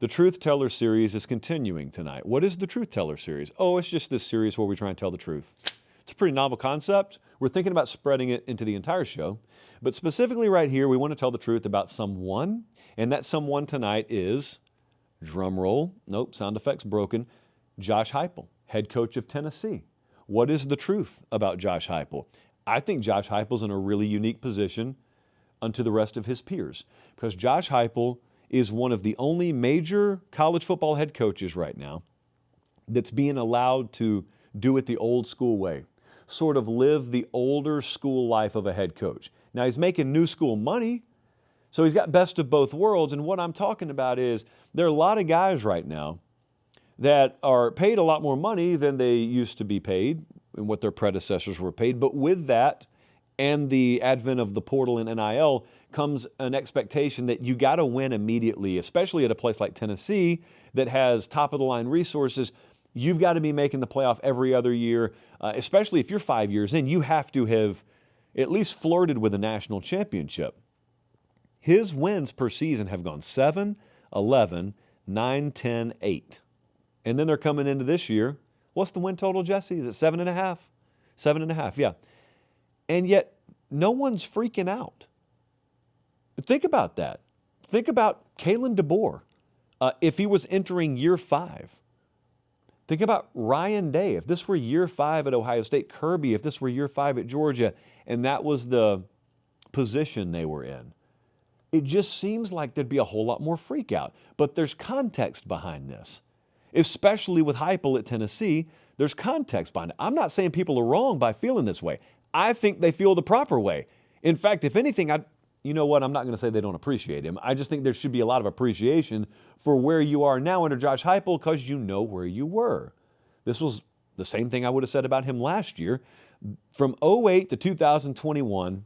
The Truth Teller series is continuing tonight. What is the Truth Teller series? Oh, it's just this series where we try and tell the truth. It's a pretty novel concept. We're thinking about spreading it into the entire show. But specifically right here, we want to tell the truth about someone. And that someone tonight is, drum roll, nope, sound effects broken, Josh Heupel, head coach of Tennessee. What is the truth about Josh Heupel? I think Josh Heupel's in a really unique position unto the rest of his peers because Josh Heupel is one of the only major college football head coaches right now that's being allowed to do it the old school way, sort of live the older school life of a head coach. Now, he's making new school money, so he's got best of both worlds. And what I'm talking about is there are a lot of guys right now that are paid a lot more money than they used to be paid and what their predecessors were paid. But with that and the advent of the portal and NIL comes an expectation that you got to win immediately, especially at a place like Tennessee that has top-of-the-line resources. You've got to be making the playoff every other year, especially if you're 5 years in. You have to have at least flirted with a national championship. His wins per season have gone 7, 11, 9, 10, 8. And then they're coming into this year. What's the win total, Jesse? Is it 7.5? 7.5, yeah. And yet, no one's freaking out. Think about that. Think about Kalen DeBoer if he was entering year 5. Think about Ryan Day. If this were year 5 at Ohio State, Kirby, if this were year 5 at Georgia, and that was the position they were in. It just seems like there'd be a whole lot more freak out. But there's context behind this. Especially with Heupel at Tennessee, there's context behind it. I'm not saying people are wrong by feeling this way. I think they feel the proper way. In fact, if anything, you know what? I'm not going to say they don't appreciate him. I just think there should be a lot of appreciation for where you are now under Josh Heupel because you know where you were. This was the same thing I would have said about him last year. From 2008 to 2021,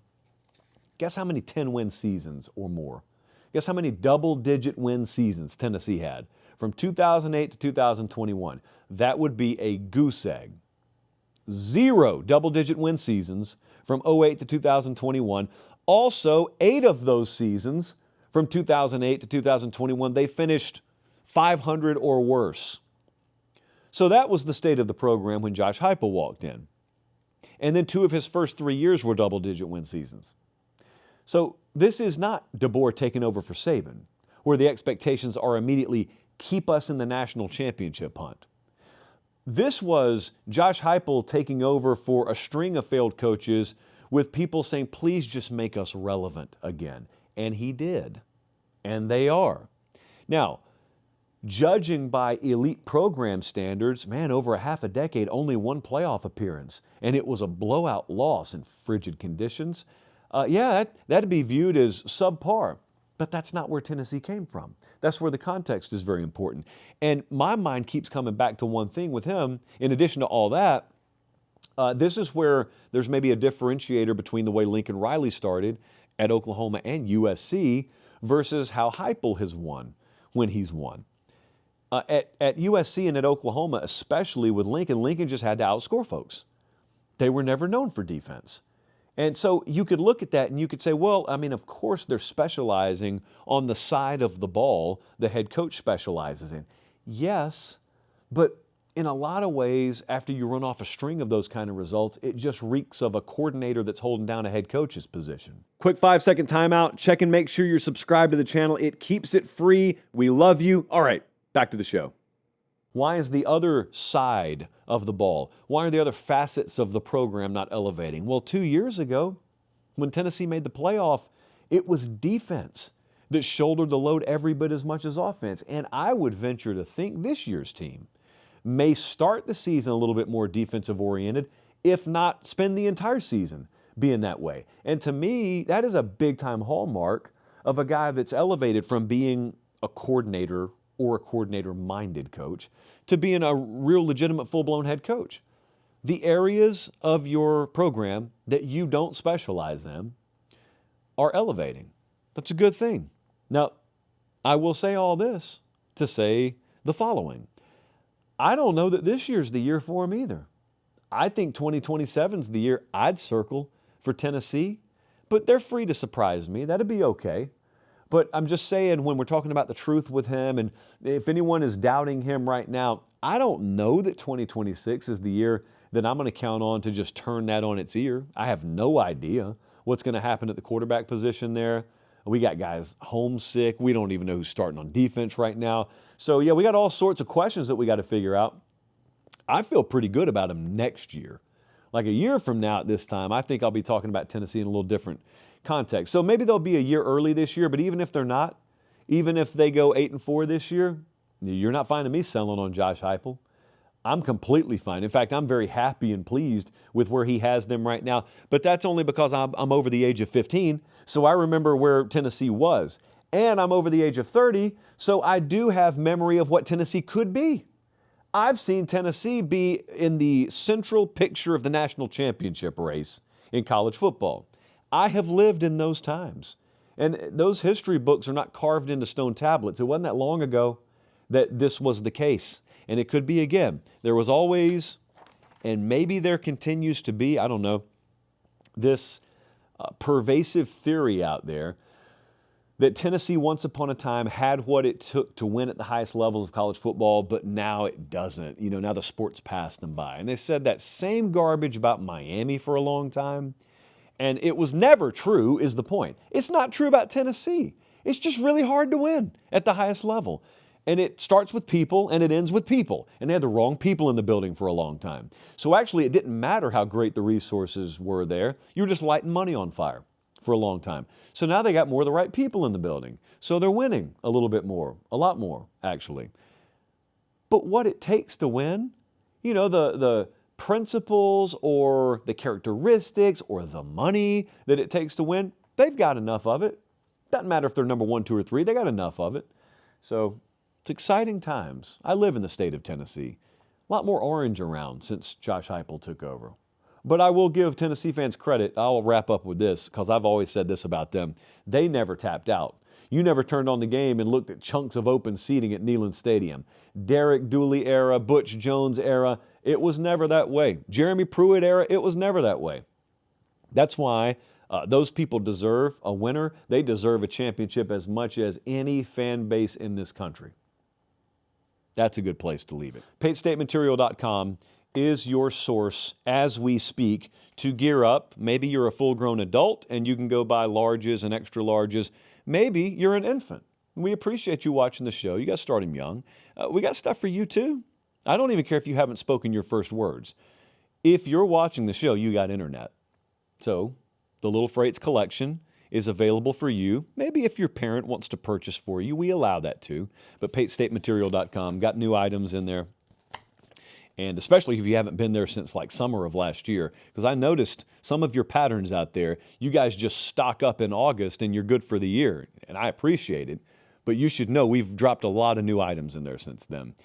guess how many 10-win seasons or more? Guess how many double-digit win seasons Tennessee had? From 2008 to 2021, that would be a goose egg. 0 double-digit win seasons from 2008 to 2021. Also, 8 of those seasons from 2008 to 2021, they finished 500 or worse. So that was the state of the program when Josh Heupel walked in. And then 2 of his first 3 years were double-digit win seasons. So this is not DeBoer taking over for Saban, where the expectations are immediately keep us in the national championship hunt. This was Josh Heupel taking over for a string of failed coaches with people saying, please just make us relevant again. And he did. And they are. Now, judging by elite program standards, man, over a half a decade, only 1 playoff appearance. And it was a blowout loss in frigid conditions. That'd be viewed as subpar. But that's not where Tennessee came from. That's where the context is very important. And my mind keeps coming back to one thing with him. In addition to all that, this is where there's maybe a differentiator between the way Lincoln Riley started at Oklahoma and USC versus how Heupel has won when he's won. At USC and at Oklahoma, especially with Lincoln just had to outscore folks. They were never known for defense. And so you could look at that and you could say, well, I mean, of course they're specializing on the side of the ball the head coach specializes in. Yes, but in a lot of ways, after you run off a string of those kind of results, it just reeks of a coordinator that's holding down a head coach's position. Quick 5-second timeout. Check and make sure you're subscribed to the channel. It keeps it free. We love you. All right, back to the show. Why is the other side of the ball? Why are the other facets of the program not elevating? Well, 2 years ago, when Tennessee made the playoff, it was defense that shouldered the load every bit as much as offense. And I would venture to think this year's team may start the season a little bit more defensive-oriented, if not spend the entire season being that way. And to me, that is a big-time hallmark of a guy that's elevated from being a coordinator or a coordinator-minded coach to being a real legitimate full-blown head coach. The areas of your program that you don't specialize in are elevating. That's a good thing. Now, I will say all this to say the following. I don't know that this year's the year for him either. I think 2027 is the year I'd circle for Tennessee, but they're free to surprise me. That'd be okay. But I'm just saying, when we're talking about the truth with him, and if anyone is doubting him right now, I don't know that 2026 is the year that I'm going to count on to just turn that on its ear. I have no idea what's going to happen at the quarterback position there. We got guys homesick. We don't even know who's starting on defense right now. So, yeah, we got all sorts of questions that we got to figure out. I feel pretty good about him next year. Like a year from now at this time, I think I'll be talking about Tennessee in a little different context. So maybe they'll be a year early this year, but even if they're not, even if they go 8-4 this year, you're not finding me selling on Josh Heupel. I'm completely fine. In fact, I'm very happy and pleased with where he has them right now. But that's only because I'm over the age of 15, so I remember where Tennessee was. And I'm over the age of 30, so I do have memory of what Tennessee could be. I've seen Tennessee be in the central picture of the national championship race in college football. I have lived in those times. And those history books are not carved into stone tablets. It wasn't that long ago that this was the case. And it could be again. There was always, and maybe there continues to be, I don't know, this pervasive theory out there that Tennessee once upon a time had what it took to win at the highest levels of college football, but now it doesn't. Now the sport's passed them by. And they said that same garbage about Miami for a long time. And it was never true, is the point. It's not true about Tennessee. It's just really hard to win at the highest level. And it starts with people and it ends with people. And they had the wrong people in the building for a long time. So actually, it didn't matter how great the resources were there. You were just lighting money on fire for a long time. So now they got more of the right people in the building. So they're winning a little bit more, a lot more, actually. But what it takes to win, the principles or the characteristics or the money that it takes to win, they've got enough of it. Doesn't matter if they're number 1, 2, or 3, they got enough of it. So it's exciting times. I live in the state of Tennessee. A lot more orange around since Josh Heupel took over. But I will give Tennessee fans credit. I'll wrap up with this because I've always said this about them. They never tapped out. You never turned on the game and looked at chunks of open seating at Neyland Stadium. Derek Dooley era, Butch Jones era, it was never that way. Jeremy Pruitt era, it was never that way. That's why those people deserve a winner. They deserve a championship as much as any fan base in this country. That's a good place to leave it. PateStateMaterial.com is your source as we speak to gear up. Maybe you're a full-grown adult and you can go buy larges and extra larges. Maybe you're an infant. We appreciate you watching the show. You got to start them young. We got stuff for you too. I don't even care if you haven't spoken your first words. If you're watching the show, you got internet. So the Little Freights collection is available for you. Maybe if your parent wants to purchase for you, we allow that too. But PateStateMaterial.com, got new items in there. And especially if you haven't been there since like summer of last year, because I noticed some of your patterns out there, you guys just stock up in August and you're good for the year. And I appreciate it. But you should know we've dropped a lot of new items in there since then.